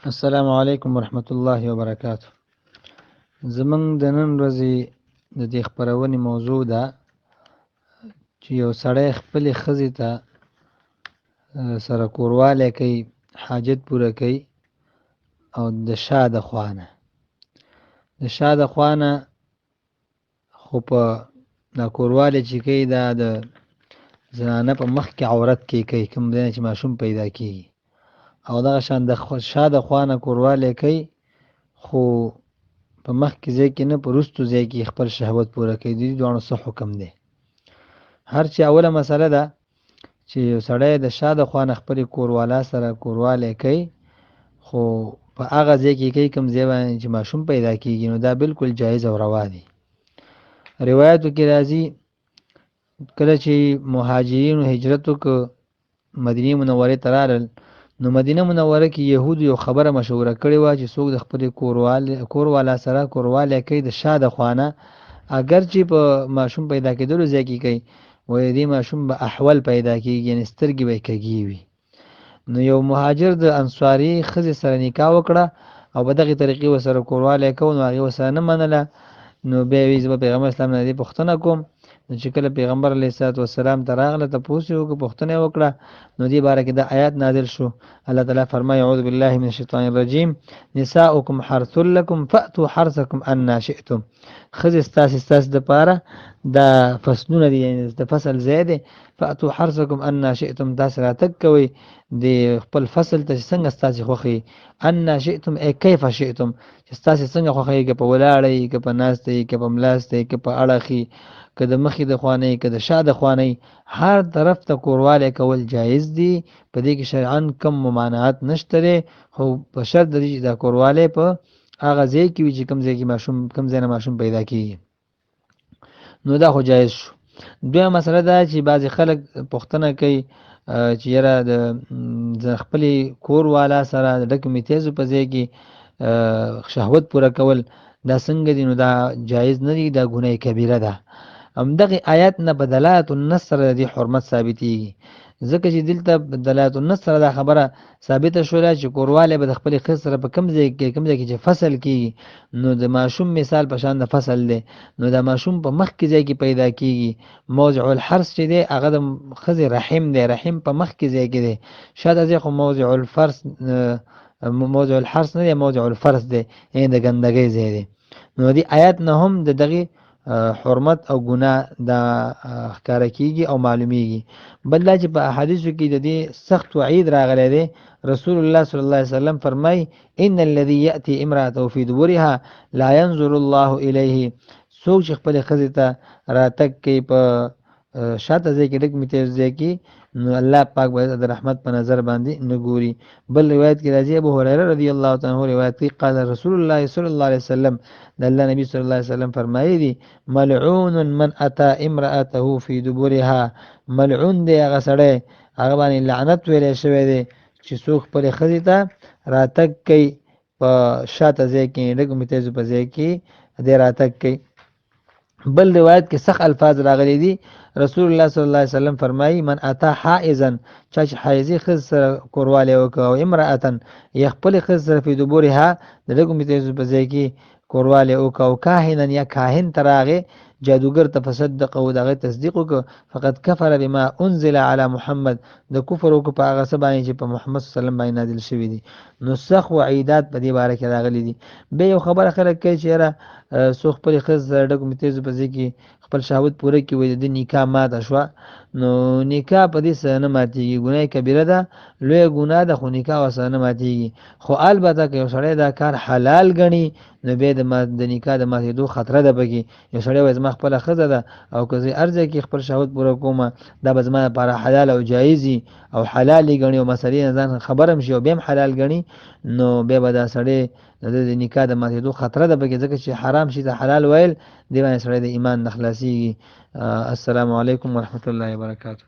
السلام علیکم ورحمت الله وبرکاته. زمونږ د نن ورځې د دې خپرونې موضوع ده چې یو سړی خپلې ښځې ته سره کوروالی کوي، حاجت پوره کوي، او د شا د خوا نه خو په دا کوروالی چې کوي دا د زنانه په مخ کې عورت کې کوي، کوم ځای نه چې ماشوم پیدا کېږي، او دغه شان د شا د خوا نه کوروالی کوي، خو په مخ کې ځای کې نه، په وروستو ځای کې خپل شهوت پوره کوي. د دې دواړو څه حکم دی؟ هر چې اوله مسله ده چې یو سړی د شا د خوا نه خپلې کوروالا سره کوروالی کوي، خو په هغه ځای کې کوي کوم ځای باندې چې ماشوم پیدا کېږي، نو دا بالکل جایز او روا دی. روایتو کې راځي کله چې مهاجرینو هجرت وکړ، مدینې منورې ته راغلل، نو مدینه منوره کې یهودو یو خبره مشوره کړې وه چې څوک د خپلې کوروالا سره کوروالی کوي د شا د خوا نه، اگر چې په ماشوم پیدا کېدلو ځای کې کوي، وایي دې ماشوم به احول پیدا کېږي، یعنې سترګې به یې کږې وي. نو یو مهاجر د انصاري ښځې سره نکاح وکړه او په دغې طریقې ورسره کوروالی کوو، نو هغې ورسره نه منله. نو بیا یې وایي زه به پیغمبر اسلام نه دې پوښتنه کوم. نو چې کله پیغمبر علیه الصلاة والسلام ته راغله، تپوس یې وکړه، پوښتنه یې وکړه، نو دې باره کې دا آیات نازل شو. الله تعالی فرمایي اعوذ بالله من الشیطان الرجیم نساؤکم حرث لکم فأتوا حرثکم انا شئتم. ښځې ستاسې دپاره دا فصلونه دي، یعنې د فصل ځای دی. فأتوا حرثکم انا شئتم، تاسې راتګ کوئ د خپل فصل ته چې څنګه ستاسې خوښوي. انا شئتم ای کیف شئتم، چې ستاسې څنګه خوښوي، که په ولاړه یي، که په ناسته یي، که په ملاسته یي، که په اړخ یي، که د مخې د خوا نه یي، که د شا د خوا نه یي، هر طرف ته کوروالی کول جایز دي. په دې کې شرعاً کم ممانعت نشته دی، خو په شرط د دې چې دا کوروالی په هغه ځای کې وي چې کوم ځای کې کوم ځای نه ماشوم پیدا کېږي، نو دا خو جایز شو. دویمه مسله دا چې بعضې خلک پوښتنه کوي چې یاره د خپلې کوروالا سره د ډکو میتیزو په ځای کې شهوت پوره کول دا څنګه دي؟ نو دا جایز نه دي، دا ګناه کبیره ده. همدغې آیات نه په دلالت النص سره د دې حرمت ثابتېږي، ځکه چې دلته دلالت النص سره دا خبره ثابته شوله چې کوروالی به د خپلې ښځې سره په کوم ځای کې چې فصل کېږي، نو د ماشوم مثال په شان د فصل دی. نو دا ماشوم په مخ کې ځای کې پیدا کېږي. موضع الحرث چې دی هغه د ښځې رحم دی، رحم په مخ کې ځای کې دی. شاته ځای خو موضع الحرث نه دی، موضع الفرث دی، یعنې د ګندګۍ ځای دی. نو دې آیات نه هم د دغې حرمت او ګناه دا ښکاره کېږي او معلومیږي. بل دا چې په احادیثو کې د دې سخت وعید راغلی دی. رسول الله صلی الله علیه وسلم فرمایي ان الذي یأتي امرأته فی دبرها لا ينظر الله الیه. څوک چې خپلې ښځې ته راتګ کوي په شاته ځای کې ډک میتیز ځای کې، نو الله پاک به د رحمت په نظر باندې نه ګوري. بل روایت کې راځي ابو هريره رضی الله تعالی عنہ روایت کوي قال رسول الله صلی الله علیه وسلم، د الله نبی صلی الله علیه وسلم فرمایي دي ملعون من اتى امرأته فی دبرها. ملعون دی هغه سړی، هغه باندې لعنت ویلی شوی دی چې څوک خپلې ښځې ته راتګ کوي په شاته ځای کې، ډکو میتیزو په ځای کې دی راتګ کوي. بل روایت کې سخت الفاظ راغلي دي. رسول الله صلی الله علیه وسلم فرمایي من اتا حائزا، چا چې حایزي ښځې سره کوروالی وکړه، او امرأتا یا خپلې ښځې سره فی دبرها د ډکو میتیزو په ځای کې کوروالی وکړه، او کاهنا یا کاهن ته راغی، جادوګر ته، فصدقه د هغې تصدیق وکړه، فقد کفر بما انزل علی محمد، د کفر وکړه په هغه څه باندې چې په محمد صلی الله علیه وسلم باندې نازل شوي دي. نو سخت وعیدات په دې باره کې راغلي دي. بیا یو خبره خلک کوي چې یاره څوک خپلې ښځې سره ډکو میتیزو په ځای کې خپل شهوت پوره کړي، وایي د دې نکاح ماته شوه. نو نکاح په دې سره نه ماتېږي، ګناه کبیره ده، لویه ګناه ده، خو نکاح ورسره نه ماتېږي. خو البته که یو سړی دا کار حلال ګڼي، نو بیا د نکاح د ماتېدو خطره ده پکې. یو سړی وایي زما خپله ښځه ده او که زه هر ځای کې خپل شهوت پوره کومه، دا به زما لپاره حلال او جایز وي او حلال یې ګڼي او مسلې نه ځان خبر هم شي او بیا هم حلال ګڼي، نو بیا به دا سړی د نکاح د ماتېدو خطره ده پکې، ځکه چې حرام شي ته حلال ویل دې باندې سړی د ایمان نه خلاصېږي. السلام علیکم ورحمت الله وبرکاته.